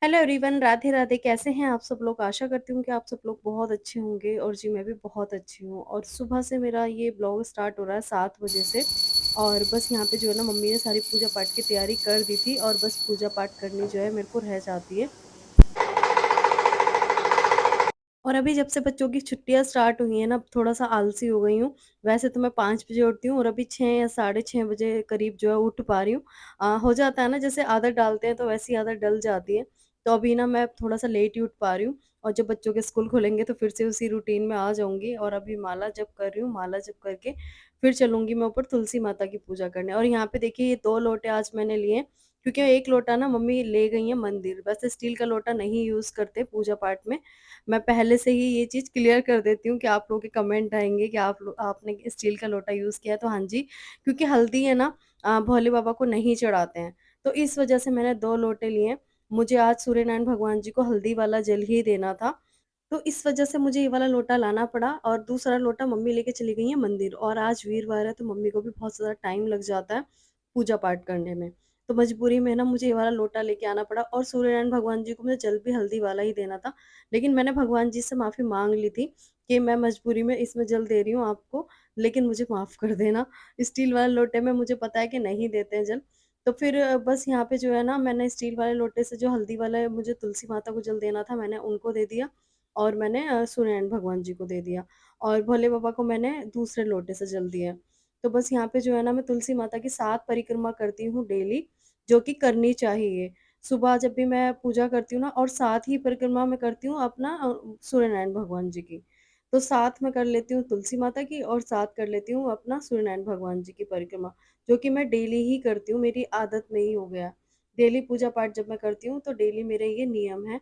Hello everyone, Radhe Radhe. कैसे हैं आप सब लोग? आशा करती हूँ कि आप सब लोग बहुत अच्छे होंगे और जी मैं भी बहुत अच्छी हूँ। और सुबह से मेरा ये ब्लॉग स्टार्ट हो रहा है 7 बजे से। और बस यहाँ पे जो है ना, मम्मी ने सारी पूजा पाठ की तैयारी कर दी थी और बस पूजा पाठ करनी जो है मेरे को रह जाती है। और अभी जब से बच्चों की छुट्टियाँ स्टार्ट हुई हैं ना, थोड़ा-सा आलसी हो गई हूँ। वैसे तो मैं 5 बजे उठती हूँ और अभी 6 या साढ़े 6 बजे करीब जो है उठ पा रही हूँ। हो जाता है ना, जैसे आदत डालते हैं तो वैसी आदत डल जाती है। तो अभी ना मैं थोड़ा-सा लेट ही उठ पा रही हूँ और जब बच्चों के स्कूल खुलेंगे तो फिर से उसी रूटीन में आ जाऊँगी। और अभी माला जप कर रही हूँ, माला जप करके फिर चलूँगी मैं ऊपर तुलसी माता की पूजा करने। और यहाँ पे देखिए, ये 2 लोटे आज मैंने लिए हैं, क्योंकि 1 लोटा ना मम्मी ले गई हैं मंदिर। वैसे स्टील का लोटा नहीं यूज़ करते पूजा पाठ में। मैं पहले से ही ये चीज़ क्लियर कर देती हूँ कि आप लोगों के कमेंट आएँगे कि आपने स्टील का लोटा यूज़ किया है, तो हाँ जी, क्योंकि हल्दी है ना, भोले बाबा को नहीं चढ़ाते हैं, तो इस वजह से मैंने 2 लोटे लिए हैं। मुझे आज सूर्यनारायण भगवान जी को हल्दी वाला जल ही देना था, तो इस वजह से मुझे ये वाला लोटा लाना पड़ा और दूसरा लोटा मम्मी लेके चली गई हैं मंदिर। और आज वीरवार है तो मम्मी को भी बहुत ज़्यादा टाइम लग जाता है पूजा पाठ करने में। तो मजबूरी में ना मुझे ये वाला लोटा लेके आना पड़ा और सूर्यनारायण भगवान जी को मुझे जल भी हल्दी वाला ही देना था। लेकिन मैंने भगवान जी से माफ़ी माँग ली थी कि मैं मजबूरी में इसमें जल दे रही हूँ आपको, लेकिन मुझे माफ़ कर देना। स्टील वाले लोटे में मुझे पता है कि नहीं देते हैं जल। तो फिर बस यहाँ पे जो है ना, मैंने स्टील वाले लोटे से जो हल्दी वाला मुझे तुलसी माता को जल देना था, मैंने उनको दे दिया और मैंने सूर्यनारायण भगवान जी को दे दिया और भोले बाबा को मैंने दूसरे लोटे से जल दिया। तो बस यहाँ पे जो है ना, मैं तुलसी माता की 7 परिक्रमा करती हूँ डेली, जो कि करनी चाहिए। सुबह जब भी मैं पूजा करती हूँ ना, और साथ ही परिक्रमा मैं करती हूँ अपना सूर्यनारायण भगवान जी की। तो साथ में कर लेती हूँ तुलसी माता की और साथ कर लेती हूँ अपना सूर्यनारायण भगवान जी की परिक्रमा, जो कि मैं डेली ही करती हूँ, मेरी आदत में ही हो गया। डेली पूजा पाठ जब मैं करती हूँ, तो डेली मेरे ये नियम है।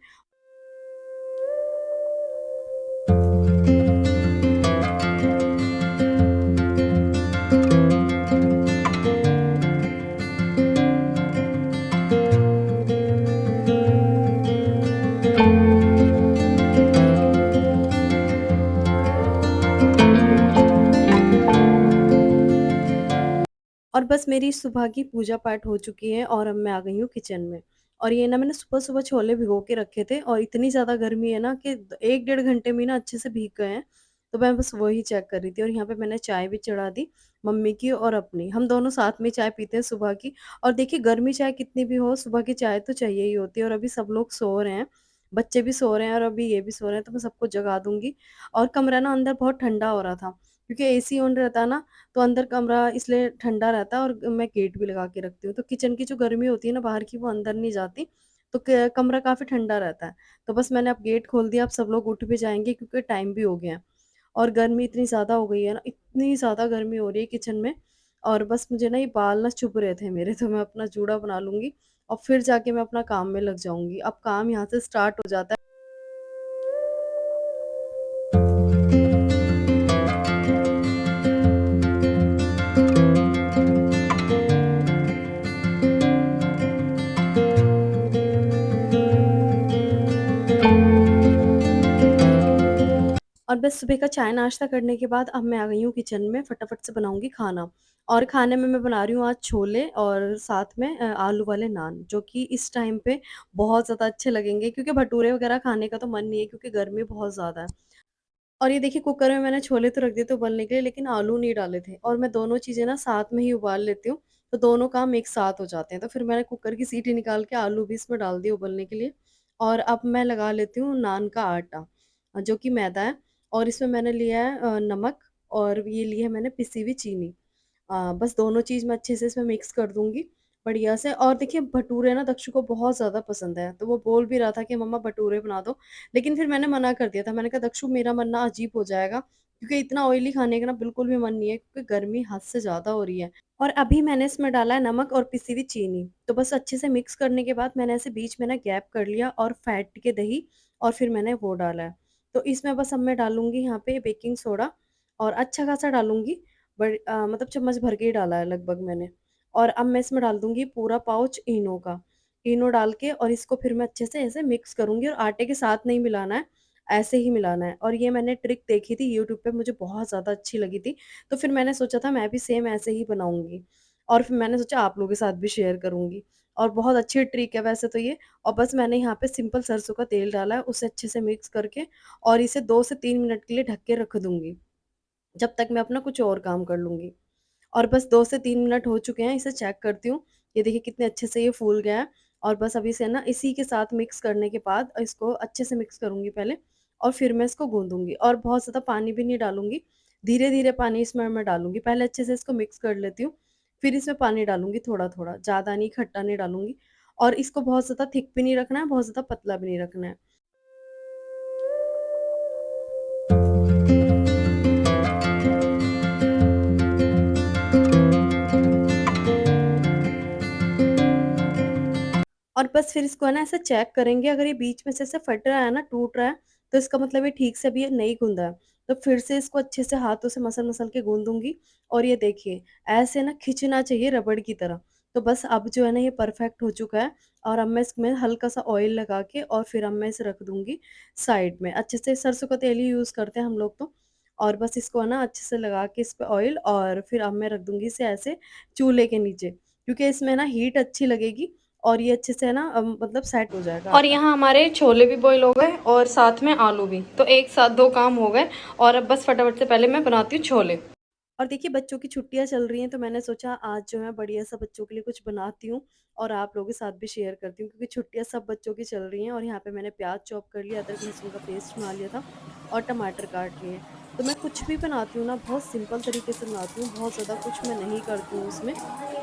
और बस मेरी सुबह की पूजा पाठ हो चुकी है और अब मैं आ गई हूँ किचन में। और ये ना, मैंने सुबह-सुबह छोले भिगो के रखे थे और इतनी ज़्यादा गर्मी है ना कि 1 डेढ़ घंटे में ही ना अच्छे से भीग गए हैं। तो मैं बस वही चेक कर रही थी और यहाँ पे मैंने चाय भी चढ़ा दी, मम्मी की और अपनी। हम दोनों साथ में चाय पीते हैं सुबह की। और देखिए, गर्मी चाहे कितनी भी हो, सुबह की चाय तो चाहिए ही होती है। और अभी सब लोग सो रहे हैं, बच्चे भी सो रहे हैं और अभी ये भी सो रहे हैं, तो मैं सबको जगा दूँगी। और कमरा ना अंदर बहुत ठंडा हो रहा था, क्योंकि एसी ऑन रहता है ना, तो अंदर कमरा इसलिए ठंडा रहता है और मैं गेट भी लगा के रखती हूँ। तो किचन की जो गर्मी होती है ना बाहर की, वो अंदर नहीं जाती, तो क कमरा काफ़ी ठंडा रहता है। तो बस मैंने अब गेट खोल दिया, अब सब लोग उठ भी जाएँगे क्योंकि टाइम भी हो गया है। और गर्मी इतनी ज़्यादा हो गई है ना, इतनी ज़्यादा गर्मी हो रही है किचन में। और बस मुझे ना ये बाल ना चुभ रहे थे मेरे, तो मैं अपना जूड़ा बना लूँगी और फिर जाके मैं अपना काम में लग जाऊँगी। अब काम यहाँ से स्टार्ट हो जाता है। और बस सुबह का चाय नाश्ता करने के बाद अब मैं आ गई हूँ किचन में, फटाफट से बनाऊँगी खाना। और खाने में मैं बना रही हूँ आज छोले और साथ में आलू वाले नान, जो कि इस टाइम पे बहुत ज़्यादा अच्छे लगेंगे, क्योंकि भटूरे वगैरह खाने का तो मन नहीं है क्योंकि गर्मी बहुत ज़्यादा है। और ये देखिए, कुकर में मैंने छोले तो रख दिए थे उबलने के लिए, लेकिन आलू नहीं डाले थे और मैं दोनों चीज़ें ना साथ में ही उबाल लेती हूँ, तो दोनों काम एक साथ हो जाते हैं। तो फिर मैंने कुकर की सीटी निकाल के आलू भी इसमें डाल दिए उबलने के लिए। और अब मैं लगा लेती हूँ नान का आटा, जो कि मैदा है। और इसमें मैंने लिया है नमक, और ये ली है मैंने पिसी हुई चीनी। बस दोनों चीज़ मैं अच्छे से इसमें मिक्स कर दूँगी बढ़िया से। और देखिए, भटूरे ना दक्षु को बहुत ज़्यादा पसंद है, तो वो बोल भी रहा था कि मम्मा भटूरे बना दो। लेकिन फिर मैंने मना कर दिया था, मैंने कहा दक्षु, मेरा मन ना अजीब हो जाएगा, क्योंकि इतना ऑयली खाने का ना बिल्कुल भी मन नहीं है, क्योंकि गर्मी हद से ज़्यादा हो रही है। और अभी मैंने इसमें डाला है नमक और पिसी हुई चीनी। तो बस अच्छे से मिक्स करने के बाद मैंने ऐसे बीच में ना गैप कर लिया और फेंट के दही, और फिर मैंने वो डाला है। तो इसमें बस अब मैं डालूँगी यहाँ पे बेकिंग सोडा, और अच्छा खासा डालूँगी, मतलब चम्मच भर के ही डाला है लगभग मैंने। और अब मैं इसमें डाल दूँगी पूरा पाउच इनो का। इनो डाल के और इसको फिर मैं अच्छे से ऐसे मिक्स करूँगी, और आटे के साथ नहीं मिलाना है, ऐसे ही मिलाना है। और ये मैंने ट्रिक देखी थी यूट्यूब पे, मुझे बहुत ज़्यादा अच्छी लगी थी, तो फिर मैंने सोचा था मैं भी सेम ऐसे ही बनाऊँगी। और फिर मैंने सोचा आप लोगों के साथ भी शेयर करूँगी। और बहुत अच्छी ट्रिक है वैसे तो ये। और बस मैंने यहाँ पे सिंपल सरसों का तेल डाला है, उसे अच्छे से मिक्स करके और इसे 2 से 3 मिनट के लिए ढक के रख दूँगी, जब तक मैं अपना कुछ और काम कर लूँगी। और बस 2 से 3 मिनट हो चुके हैं, इसे चेक करती हूँ। ये देखिए कितने अच्छे से ये फूल गया है। और बस अभी इसे ना इसी के साथ मिक्स करने के बाद इसको अच्छे से मिक्स करूँगी पहले और फिर मैं इसको गूँधूँगी और बहुत ज़्यादा पानी भी नहीं डालूँगी। धीरे-धीरे पानी इसमें मैं डालूँगी। पहले अच्छे से इसको मिक्स कर लेती हूँ, फिर इसमें पानी डालूँगी थोड़ा-थोड़ा, ज़्यादा नहीं, खट्टा नहीं डालूँगी। और इसको बहुत ज़्यादा थिक भी नहीं रखना है, बहुत ज़्यादा पतला भी नहीं रखना है। और बस फिर इसको है ना ऐसे चेक करेंगे, अगर ये बीच में से ऐसे फट रहा है ना, टूट रहा है, तो इसका मतलब ये ठीक से अभी ये नहीं गूँधा है। तो फिर से इसको अच्छे से हाथों से मसल-मसल के गूँधूँगी और ये देखिए, ऐसे ना खिंचना चाहिए रबड़ की तरह। तो बस अब जो है ना ये परफेक्ट हो चुका है और अब मैं इसमें हल्का-सा ऑयल लगा के और फिर अब मैं इसे रख दूँगी साइड में। अच्छे से सरसों का तेल ही यूज़ करते हैं हम लोग तो। और बस इसको है ना अच्छे से लगा के इस पे ऑयल और फिर अब मैं रख दूँगी इसे ऐसे चूल्हे के नीचे, क्योंकि इसमें ना हीट अच्छी लगेगी और ये अच्छे से है ना मतलब सेट हो जाएगा और आटा। यहाँ हमारे छोले भी बॉईल हो गए और साथ में आलू भी, तो एक साथ दो काम हो गए। और अब बस फटाफट से पहले मैं बनाती हूँ छोले। और देखिए बच्चों की छुट्टियाँ चल रही हैं, तो मैंने सोचा आज जो है बढ़िया सा बच्चों के लिए कुछ बनाती हूँ और आप लोगों के साथ भी शेयर करती हूँ, क्योंकि छुट्टियाँ सब बच्चों की चल रही हैं। और यहाँ पे मैंने प्याज चॉप कर लिया, अदरक लहसुन का पेस्ट बना लिया था और टमाटर काट लिए। तो मैं कुछ भी बनाती हूँ ना, बहुत सिंपल तरीके से बनाती हूँ, बहुत ज़्यादा कुछ मैं नहीं करती हूँ उसमें।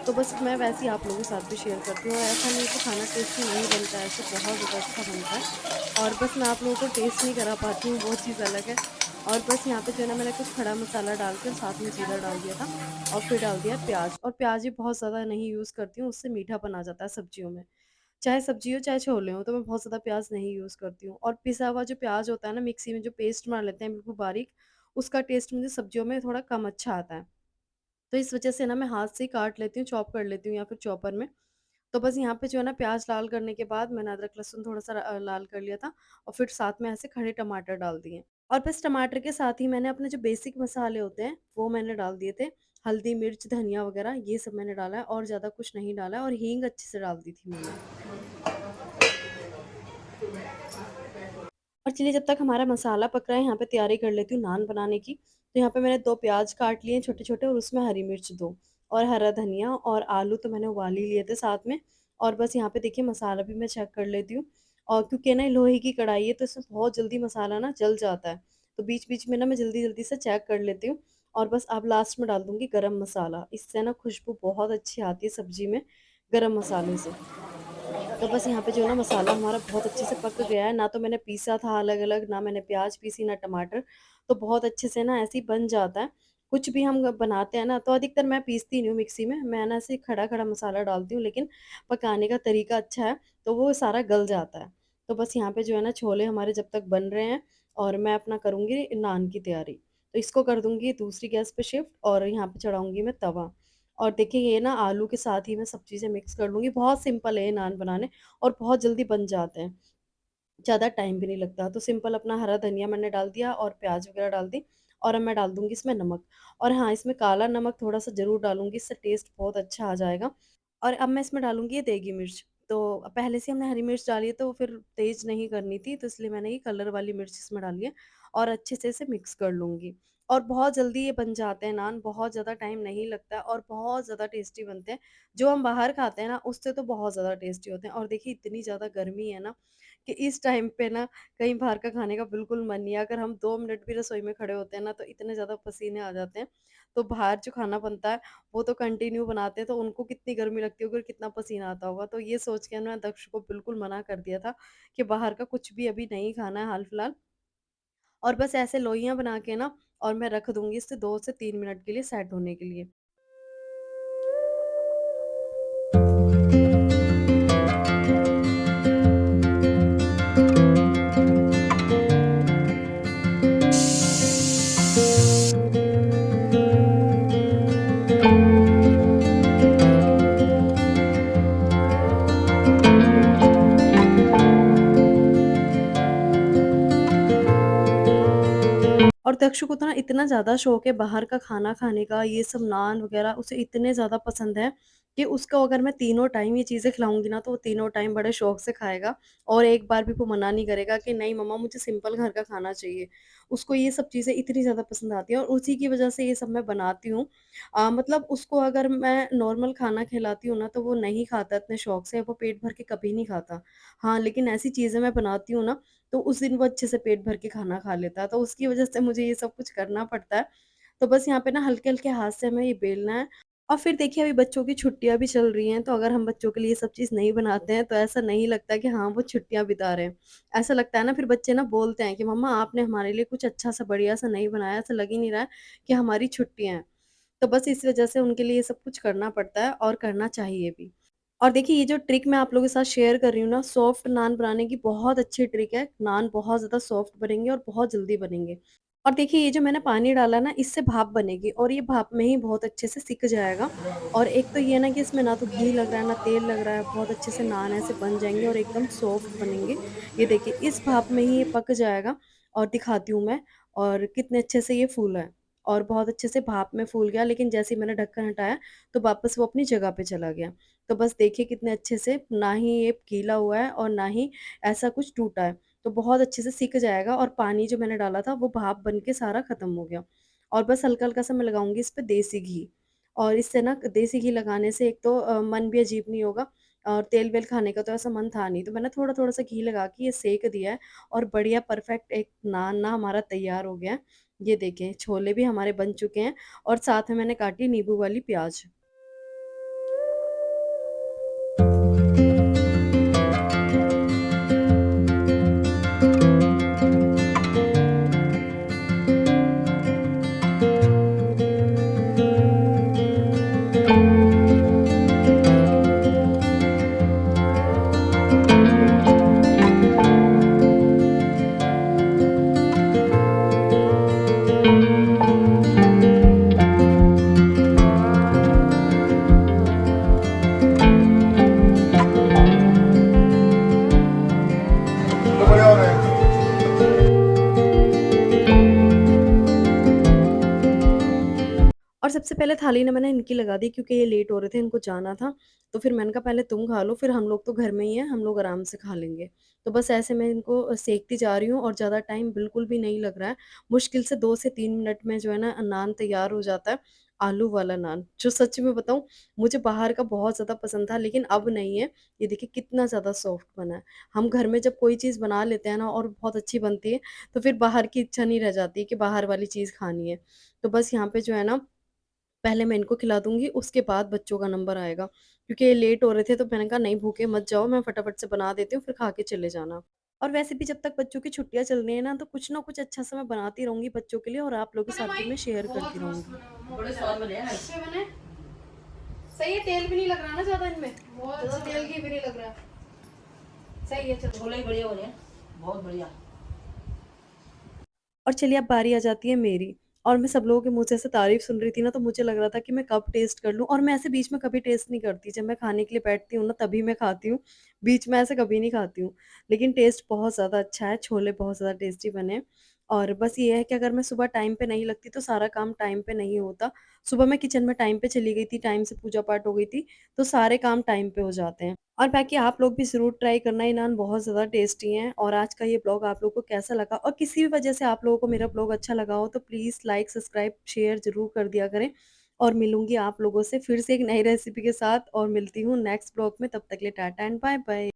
तो बस मैं वैसे ही आप लोगों के साथ भी शेयर करती हूँ और ऐसा नहीं है कि खाना टेस्टी नहीं बनता है, ऐसे बहुत ज़्यादा अच्छा बनता है। और बस मैं आप लोगों को टेस्ट नहीं करा पाती हूँ, वो चीज़ अलग है। और बस यहाँ पे जो है ना मैंने कुछ खड़ा मसाला डाल के और साथ में जीरा डाल दिया था और फिर डाल दिया प्याज। और प्याज भी बहुत ज़्यादा नहीं यूज़ करती हूँ, उससे मीठापन आ जाता है सब्जियों में। चाहे सब्जी हो चाहे छोले हो, तो मैं बहुत ज़्यादा प्याज नहीं यूज़ करती हूँ। और पिसा हुआ जो प्याज होता है ना, मिक्सी में जो पेस्ट बना लेते हैं बिल्कुल बारीक, उसका टेस्ट मुझे सब्जियों में थोड़ा कम अच्छा आता है। तो इस वजह से ना मैं हाथ से ही काट लेती हूँ, चॉप कर लेती हूँ या फिर चॉपर में। तो बस यहाँ पे जो है ना प्याज लाल करने के बाद मैंने अदरक लहसुन थोड़ा-सा लाल कर लिया था और फिर साथ में ऐसे खड़े टमाटर डाल दिए। और बस टमाटर के साथ ही मैंने अपने जो बेसिक मसाले होते हैं, वो मैंने डाल दिए थे। हल्दी, मिर्च, धनिया वगैरह ये सब मैंने डाला है और ज़्यादा कुछ नहीं डाला है और हींग अच्छे से डाल दी थी मैंने। और चलिए जब तक हमारा मसाला पक रहा है, यहाँ पे तैयारी कर लेती हूँ नान बनाने की। तो यहाँ पे मैंने 2 प्याज़ काट लिए छोटे-छोटे और उसमें हरी मिर्च 2 और हरा धनिया और आलू तो मैंने उबाल ही लिए थे साथ में। और बस यहाँ पे देखिए मसाला भी मैं चेक कर लेती हूँ और क्योंकि ना लोहे की कढ़ाई है, तो इसमें बहुत जल्दी मसाला ना जल जाता है। तो बीच-बीच में ना मैं जल्दी-जल्दी से चेक कर लेती हूँ। और बस अब लास्ट में डाल दूँगी गरम मसाला। इससे ना खुशबू बहुत अच्छी आती है सब्ज़ी में, गरम मसाले से। तो बस यहाँ पे जो है ना मसाला हमारा बहुत अच्छे से पक गया है, ना तो मैंने पीसा था अलग-अलग, ना मैंने प्याज़ पीसी, ना टमाटर, तो बहुत अच्छे से ना ऐसे ही बन जाता है। कुछ भी हम बनाते हैं ना, तो अधिकतर मैं पीसती नहीं हूँ मिक्सी में, मैं ना ऐसे खड़ा-खड़ा मसाला डालती हूँ, लेकिन पकाने का तरीका अच्छा है, तो वो सारा गल जाता है। तो बस यहाँ पे जो है ना छोले हमारे जब तक बन रहे हैं और मैं अपना करूँगी नान की तैयारी। तो इसको कर दूँगी दूसरी गैस पे शिफ्ट और यहाँ पे चढ़ाऊँगी मैं तवा। और देखिए ये ना आलू के साथ ही मैं सब चीज़ें मिक्स कर लूँगी। बहुत सिंपल है ये नान बनाने और बहुत जल्दी बन जाते हैं। ज़्यादा टाइम भी नहीं लगता। तो सिंपल अपना हरा धनिया मैंने डाल दिया और प्याज़ वग़ैरह डाल दी और अब मैं डाल दूँगी इसमें नमक। और हाँ, इसमें काला नमक थोड़ा-सा ज़रूर डालूँगी, इससे टेस्ट बहुत अच्छा आ जाएगा। और अब मैं इसमें डालूँगी ये देगी मिर्च। तो पहले से हमने हरी मिर्च डाली है, तो फिर तेज़ नहीं करनी थी, तो इसलिए मैंने ये कलर वाली मिर्च इसमें डाली है और अच्छे से इसे मिक्स कर लूँगी। और बहुत जल्दी ये बन जाते हैं नान, बहुत ज़्यादा टाइम नहीं लगता और बहुत ज़्यादा टेस्टी बनते हैं। जो हम बाहर खाते हैं ना, उससे तो बहुत ज़्यादा टेस्टी होते हैं। और देखिए इतनी ज़्यादा गर्मी है ना, कि इस टाइम पे ना कहीं बाहर का खाने का बिल्कुल मन नहीं है। अगर हम 2 मिनट भी रसोई में खड़े होते हैं ना, तो इतने ज़्यादा पसीने आ जाते हैं। तो बाहर जो खाना बनता है, वो तो कंटिन्यू बनाते हैं, तो उनको कितनी गर्मी लगती होगी और कितना पसीना आता होगा। तो ये सोच के मैं दक्ष को बिल्कुल मना कर दिया था कि बाहर का कुछ भी अभी नहीं खाना है हाल-फिलहाल। और बस ऐसे लोइयाँ बना के ना और मैं रख दूँगी इसे 2 से 3 मिनट के लिए सेट होने के लिए। और दक्ष को तो ना इतना ज़्यादा शौक है बाहर का खाना खाने का, ये सब नान वग़ैरह उसे इतने ज़्यादा पसंद है कि उसको अगर मैं तीनों टाइम ये चीज़ें खिलाऊँगी ना, तो वो तीनों टाइम बड़े शौक से खाएगा और एक बार भी वो मना नहीं करेगा कि नहीं मम्मा मुझे सिंपल घर का खाना चाहिए। उसको ये सब चीज़ें इतनी ज़्यादा पसंद आती हैं और उसी की वज़ह से ये सब मैं बनाती हूँ। मतलब उसको अगर मैं नॉर्मल खाना खिलाती हूँ ना, तो वो नहीं खाता इतने शौक से, वो पेट भर के कभी नहीं खाता। हाँ, लेकिन ऐसी चीज़ें मैं बनाती हूँ ना, तो उस दिन वो अच्छे से पेट भर के खाना खा लेता है, तो उसकी वज़ह से मुझे ये सब कुछ करना पड़ता है। तो बस यहाँ पे ना हल्के-हल्के हाथ से हमें ये बेलना है और फिर देखिए अभी बच्चों की छुट्टियाँ भी चल रही हैं, तो अगर हम बच्चों के लिए ये सब चीज़ नहीं बनाते हैं, तो ऐसा नहीं लगता कि हाँ, वो छुट्टियाँ बिता रहे हैं। ऐसा लगता है ना फिर बच्चे ना बोलते हैं कि मम्मा आपने हमारे लिए कुछ अच्छा-सा बढ़िया-सा नहीं बनाया, ऐसा लग ही नहीं रहा है कि हमारी छुट्टियाँ हैं। तो बस इस वज़ह से उनके लिए ये सब कुछ करना पड़ता है और करना चाहिए भी। और देखिए ये जो ट्रिक मैं आप लोगों के साथ शेयर कर रही हूँ ना, सॉफ्ट नान बनाने की बहुत अच्छी ट्रिक है। नान बहुत ज़्यादा सॉफ्ट बनेंगे और बहुत जल्दी बनेंगे। और देखिए ये जो मैंने पानी डाला ना, इससे भाप बनेगी और ये भाप में ही बहुत अच्छे से सिक जाएगा। और एक तो ये है ना कि इसमें ना तो घी लग रहा है, ना तेल लग रहा है, बहुत अच्छे से नान ऐसे बन जाएँगे और एकदम सॉफ्ट बनेंगे। ये देखिए इस भाप में ही ये पक जाएगा और दिखाती हूँ मैं और कितने अच्छे से ये फूला है और बहुत अच्छे से भाप में फूल गया, लेकिन जैसे ही मैंने ढक्कन हटाया, तो वापस वो अपनी जगह पे चला गया। तो बस देखिए कितने अच्छे से ना ही ये गीला हुआ है और ना ही ऐसा कुछ टूटा है। तो बहुत अच्छे से सिक जाएगा और पानी जो मैंने डाला था वो भाप बन के सारा खत्म हो गया। और बस हल्का-हल्का सा मैं लगाऊँगी इस पे देसी घी और इससे ना देसी घी लगाने से एक तो मन भी अजीब नहीं होगा और तेल-वेल खाने का तो ऐसा मन था नहीं। तो मैंने थोड़ा-थोड़ा सा घी लगा के ये सेंक दिया है और बढ़िया परफेक्ट एक नान ना हमारा तैयार हो गया है। ये देखें छोले भी हमारे बन चुके हैं और साथ में मैंने काटी नींबू वाली प्याज़। तो बढ़िया हो रहा है। और सबसे पहले थाली ना मैंने इनकी लगा दी क्योंकि ये लेट हो रहे थे, इनको जाना था। तो फिर मैंने कहा पहले तुम खा लो, फिर हम लोग तो घर में ही हैं, हम लोग आराम से खा लेंगे। तो बस ऐसे मैं इनको सेंकती जा रही हूँ और ज़्यादा टाइम बिल्कुल भी नहीं लग रहा है। मुश्किल से 2 से 3 मिनट में जो है ना नान तैयार हो जाता है, आलू वाला नान। जो सच में बताऊँ मुझे बाहर का बहुत ज़्यादा पसंद था लेकिन अब नहीं है। ये देखिए कितना ज़्यादा सॉफ्ट बना है। हम घर में जब कोई चीज़ बना लेते हैं ना और बहुत अच्छी बनती है, तो फिर बाहर की इच्छा नहीं रह जाती कि बाहर वाली चीज़ खानी है। तो बस यहाँ पे जो है ना पहले मैं इनको खिला दूँगी, उसके बाद बच्चों का नंबर आएगा। क्योंकि ये लेट हो रहे थे तो मैंने कहा नहीं भूखे मत जाओ, मैं फटाफट से बना देती हूँ फिर खा के चले जाना। और वैसे भी जब तक बच्चों की छुट्टियाँ चल रही हैं ना, तो कुछ ना कुछ अच्छा-सा मैं बनाती रहूँगी बच्चों के लिए और आप लोगों के बने साथ भी भाई, मैं शेयर करती बहुत मस्त रहूँगी। बने मम्मा, बड़े स्वाद बने हैं अच्छे बने। सही है, तेल भी नहीं लग रहा ना ज्यादा इनमें, बहुत अच्छा तेल घी भी नहीं लग रहा। सही है, चलो छोले ही बढ़िया बने हैं, बहुत बढ़िया। और चलिए अब बारी आ जाती है मेरी और मैं सब लोगों के मुँह से ऐसे तारीफ़ सुन रही थी ना, तो मुझे लग रहा था कि मैं कब टेस्ट कर लूँ और मैं ऐसे बीच में कभी टेस्ट नहीं करती। जब मैं खाने के लिए बैठती हूँ ना, तभी मैं खाती हूँ, बीच में ऐसे कभी नहीं खाती हूँ। लेकिन टेस्ट बहुत ज़्यादा अच्छा है, छोले बहुत ज़्यादा टेस्टी बने हैं और बस ये है कि अगर मैं सुबह टाइम पे नहीं लगती, तो सारा काम टाइम पे नहीं होता। सुबह मैं किचन में टाइम पे चली गई थी, टाइम से पूजा-पाठ हो गई थी, तो सारे काम टाइम पे हो जाते हैं। और बाकी आप लोग भी ज़रूर ट्राई करना, ये नान बहुत ज़्यादा टेस्टी हैं और आज का ये ब्लॉग आप लोगों को कैसा लगा और किसी भी वजह से आप लोगों को मेरा ब्लॉग अच्छा लगा हो तो प्लीज़ लाइक, सब्सक्राइब, शेयर ज़रूर कर दिया करें और मिलूँगी आप लोगों से फिर से एक नई रेसिपी के साथ और मिलती हूँ नेक्स्ट ब्लॉग में। तब तक के लिए टाटा एंड बाय-बाय।